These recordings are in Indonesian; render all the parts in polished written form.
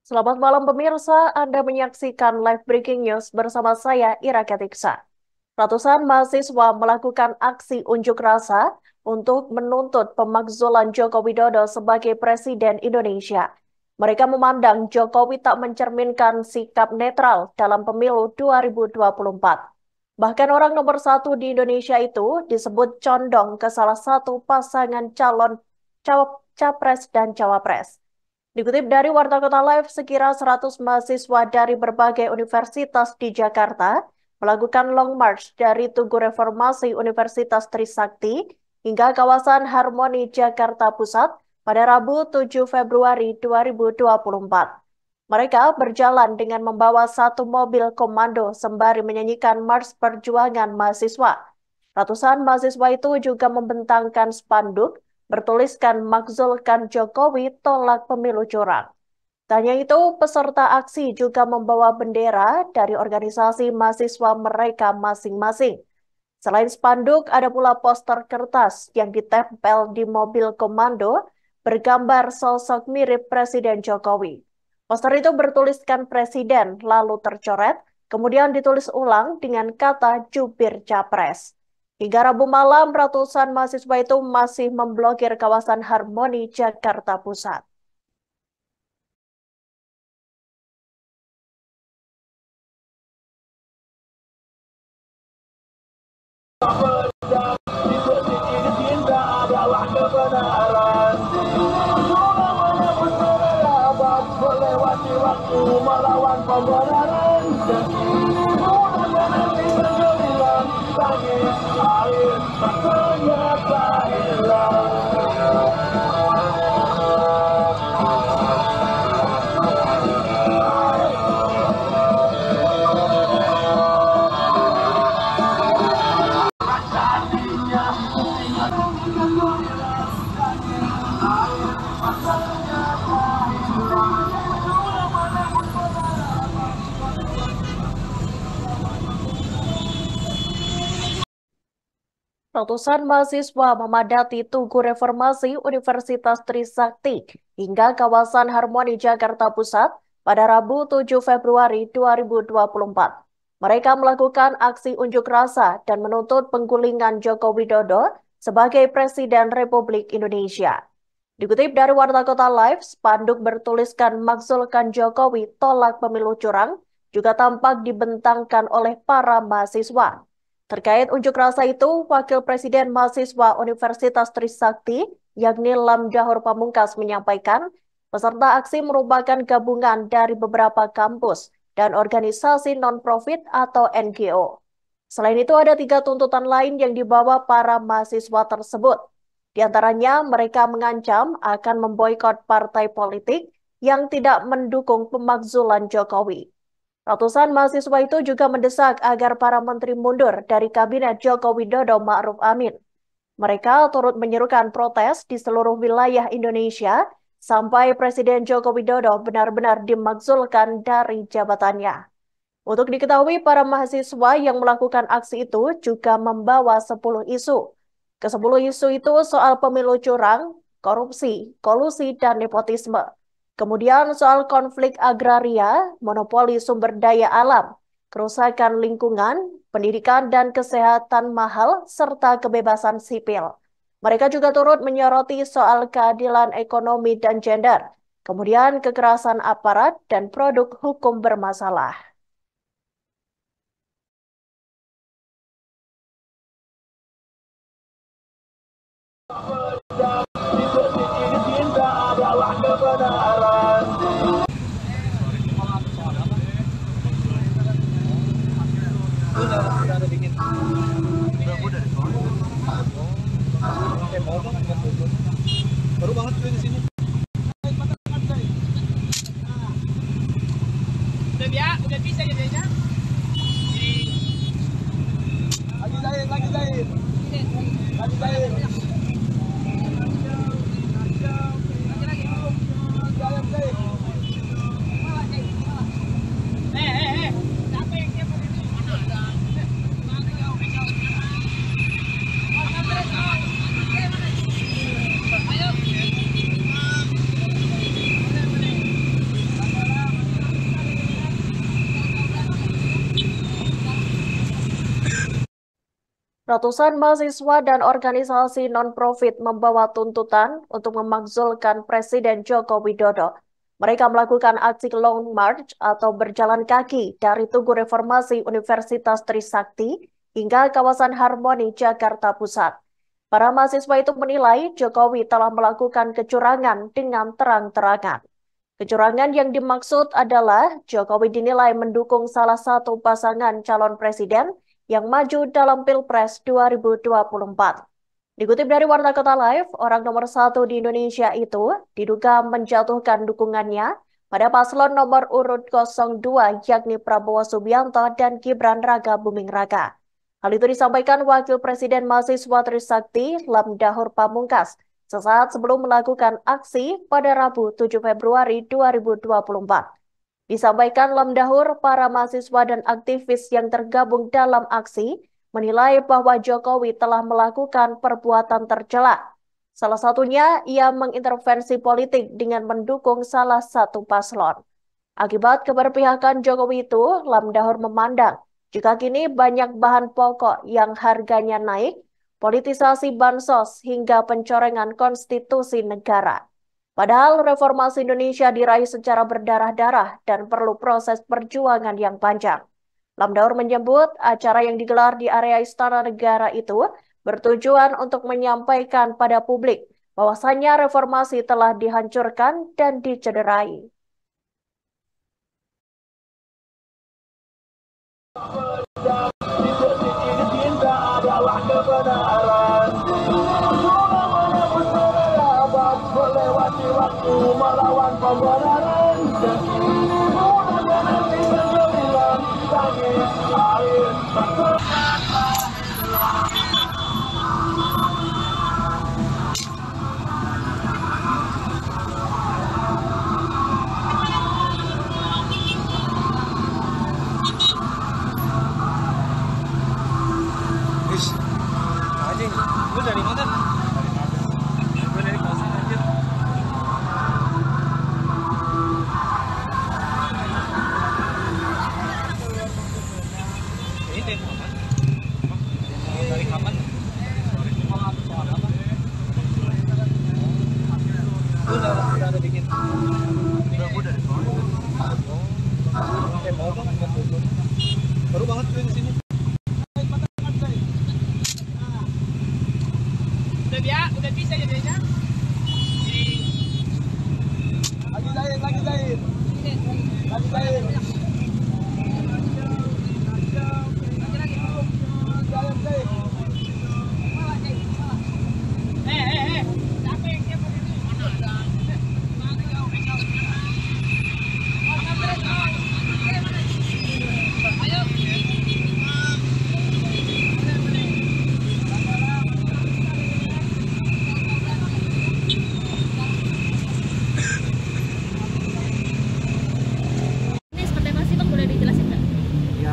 Selamat malam pemirsa, Anda menyaksikan live breaking news bersama saya Ira Katiksa. Ratusan mahasiswa melakukan aksi unjuk rasa untuk menuntut pemakzulan Joko Widodo sebagai Presiden Indonesia. Mereka memandang Jokowi tak mencerminkan sikap netral dalam pemilu 2024. Bahkan orang nomor satu di Indonesia itu disebut condong ke salah satu pasangan calon capres dan cawapres. Dikutip dari Warta Kota Live, sekira 100 mahasiswa dari berbagai universitas di Jakarta melakukan long march dari Tugu Reformasi Universitas Trisakti hingga kawasan Harmoni Jakarta Pusat pada Rabu 7 Februari 2024. Mereka berjalan dengan membawa satu mobil komando sembari menyanyikan Mars Perjuangan Mahasiswa. Ratusan mahasiswa itu juga membentangkan spanduk bertuliskan "Makzulkan Jokowi, tolak pemilu curang". Tak hanya itu, peserta aksi juga membawa bendera dari organisasi mahasiswa mereka masing-masing. Selain spanduk, ada pula poster kertas yang ditempel di mobil komando bergambar sosok mirip Presiden Jokowi. Poster itu bertuliskan Presiden, lalu tercoret, kemudian ditulis ulang dengan kata jubir capres. Hingga Rabu malam, ratusan mahasiswa itu masih memblokir kawasan Harmoni, Jakarta Pusat. Melawan pembenaran air ternyata hilang. Ratusan mahasiswa memadati Tugu Reformasi Universitas Trisakti hingga kawasan Harmoni Jakarta Pusat pada Rabu 7 Februari 2024. Mereka melakukan aksi unjuk rasa dan menuntut penggulingan Joko Widodo sebagai Presiden Republik Indonesia. Dikutip dari Warta Kota Live, spanduk bertuliskan "Makzulkan Jokowi, tolak pemilu curang" juga tampak dibentangkan oleh para mahasiswa. Terkait unjuk rasa itu, Wakil Presiden Mahasiswa Universitas Trisakti, yakni Lamdahur Pamungkas, menyampaikan peserta aksi merupakan gabungan dari beberapa kampus dan organisasi non-profit atau NGO. Selain itu, ada 3 tuntutan lain yang dibawa para mahasiswa tersebut. Di antaranya, mereka mengancam akan memboikot partai politik yang tidak mendukung pemakzulan Jokowi. Ratusan mahasiswa itu juga mendesak agar para menteri mundur dari Kabinet Joko Widodo Ma'ruf Amin. Mereka turut menyerukan protes di seluruh wilayah Indonesia sampai Presiden Joko Widodo benar-benar dimakzulkan dari jabatannya. Untuk diketahui, para mahasiswa yang melakukan aksi itu juga membawa 10 isu. Ke-10 isu itu soal pemilu curang, korupsi, kolusi, dan nepotisme. Kemudian soal konflik agraria, monopoli sumber daya alam, kerusakan lingkungan, pendidikan dan kesehatan mahal, serta kebebasan sipil. Mereka juga turut menyoroti soal keadilan ekonomi dan gender, kemudian kekerasan aparat dan produk hukum bermasalah. Adalah kebenaran. Baru banget di sini. Udah bisa ya Denya? Lagi jahit. Lagi jahit. Ratusan mahasiswa dan organisasi non-profit membawa tuntutan untuk memakzulkan Presiden Joko Widodo. Mereka melakukan aksi Long March atau berjalan kaki dari Tugu Reformasi Universitas Trisakti hingga kawasan Harmoni, Jakarta Pusat. Para mahasiswa itu menilai Jokowi telah melakukan kecurangan dengan terang-terangan. Kecurangan yang dimaksud adalah Jokowi dinilai mendukung salah satu pasangan calon presiden yang maju dalam Pilpres 2024. Dikutip dari Warta Kota Live, orang nomor 1 di Indonesia itu diduga menjatuhkan dukungannya pada paslon nomor urut 02 yakni Prabowo Subianto dan Gibran Raka Buming Raka. Hal itu disampaikan Wakil Presiden Mahasiswa Trisakti Lamdahur Pamungkas sesaat sebelum melakukan aksi pada Rabu 7 Februari 2024. Disampaikan Lamdahur, para mahasiswa dan aktivis yang tergabung dalam aksi menilai bahwa Jokowi telah melakukan perbuatan tercela. Salah satunya, ia mengintervensi politik dengan mendukung salah satu paslon. Akibat keberpihakan Jokowi itu, Lamdahur memandang jika kini banyak bahan pokok yang harganya naik, politisasi bansos hingga pencorengan konstitusi negara. Padahal reformasi Indonesia diraih secara berdarah-darah dan perlu proses perjuangan yang panjang. Lamdaur menyebut acara yang digelar di area Istana Negara itu bertujuan untuk menyampaikan pada publik bahwasannya reformasi telah dihancurkan dan dicederai. Adalah kebenaran. Melewati waktu melawan pembenaran. Dan ini mudah nanti bergemilang tangis air. Anjing, lu dari mana? Gue dari kosan anjir. Ini demo apa? Dari kapan? Mau apa soal apa? Lu udah ada bikin? Udah gue dari soal. Demo apa? Baru banget gue di sini. Udah bisa jadinya. Lagi Zain. Lagi Zain.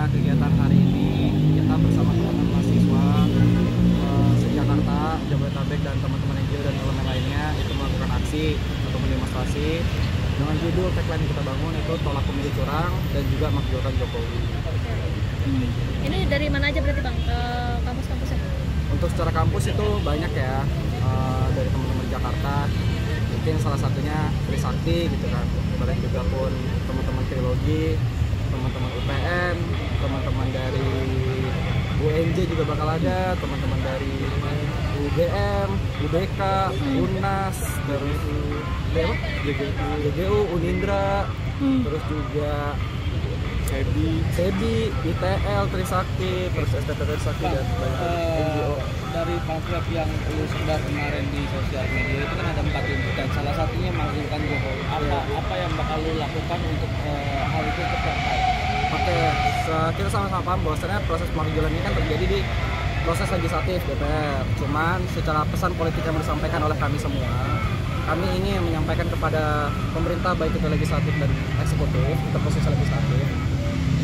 Kegiatan hari ini kita bersama teman-teman mahasiswa se-Jakarta, Jabodetabek dan teman-teman NGO dan elemen lainnya itu melakukan aksi atau demonstrasi dengan judul tagline yang kita bangun itu tolak pemilu curang dan juga makzulkan Jokowi. Ini dari mana aja berarti Bang, kampus-kampusnya? Untuk secara kampus itu banyak ya, dari teman-teman Jakarta, mungkin salah satunya Trisakti gitu kan, kemudian juga pun teman-teman Trilogi, teman-teman UPN, teman-teman dari UNJ juga bakal ada, teman-teman dari UGM, UBK, UNAS, terus GGU, Unindra, terus juga SEBI, ITL, Trisakti, terus STT Trisakti dan NGO. Dari pamflet yang lu sebar kemarin di sosial media itu kan ada 4 tuntutan, salah satunya makzulkan Jokowi. Apa yang bakal lu lakukan untuk hal itu tercapai? Oke, kita sama-sama paham bahwasannya proses pemakzulan ini kan terjadi di proses legislatif DPR. Cuman secara pesan politik yang disampaikan oleh kami semua, kami ingin menyampaikan kepada pemerintah baik itu legislatif dan eksekutif, atau proses legislatif,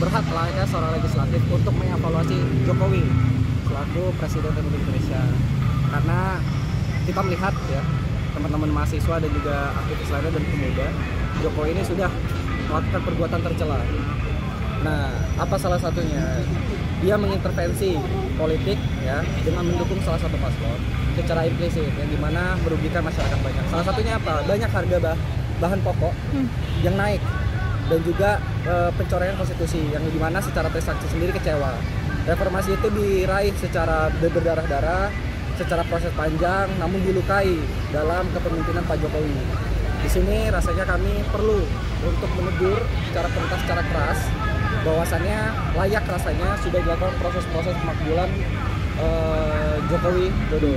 berhak layaknya seorang legislatif untuk mengevaluasi Jokowi selaku Presiden Republik Indonesia. Karena kita melihat ya, teman-teman mahasiswa dan juga aktivis lainnya dan pemuda, Jokowi ini sudah melakukan perbuatan tercela. Nah, apa salah satunya? dia mengintervensi politik ya dengan mendukung salah satu paslon secara implisit yang dimana merugikan masyarakat banyak. Salah satunya apa? Banyak harga bahan pokok yang naik dan juga pencoretan konstitusi yang dimana secara Trisakti sendiri kecewa. Reformasi itu diraih secara berdarah-darah, secara proses panjang, namun dilukai dalam kepemimpinan Pak Jokowi. Di sini rasanya kami perlu untuk menegur secara tuntas, secara keras, bahwasannya layak rasanya sudah dilakukan proses-proses pemakzulan Jokowi Dodo.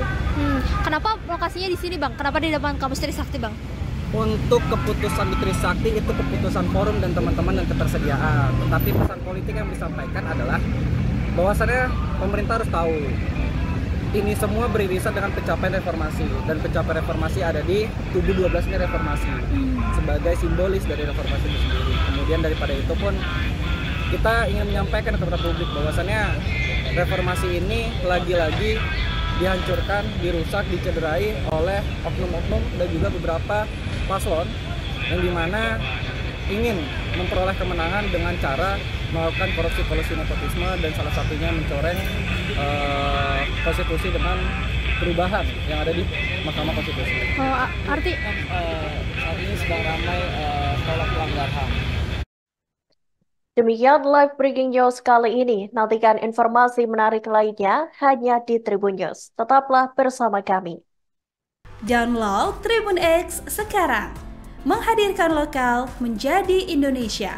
Kenapa lokasinya di sini, Bang? Kenapa di depan kampus Trisakti, Bang? Untuk keputusan di Trisakti itu keputusan forum dan teman-teman dan ketersediaan. Tetapi pesan politik yang disampaikan adalah bahwasannya pemerintah harus tahu ini semua beririsan dengan pencapaian reformasi, dan pencapaian reformasi ada di tubuh 12-nya reformasi sebagai simbolis dari reformasi itu sendiri. Kemudian daripada itu pun kita ingin menyampaikan kepada publik bahwasannya reformasi ini lagi-lagi dihancurkan, dirusak, dicederai oleh oknum-oknum dan juga beberapa paslon yang dimana ingin memperoleh kemenangan dengan cara melakukan korupsi nepotisme dan salah satunya mencoreng konstitusi dengan perubahan yang ada di Mahkamah Konstitusi. Arti Saat ini sedang ramai tolak pelanggar HAM. Demikian live breaking news kali ini. Nantikan informasi menarik lainnya hanya di Tribun News. Tetaplah bersama kami. Download Tribun X sekarang. Menghadirkan lokal menjadi Indonesia.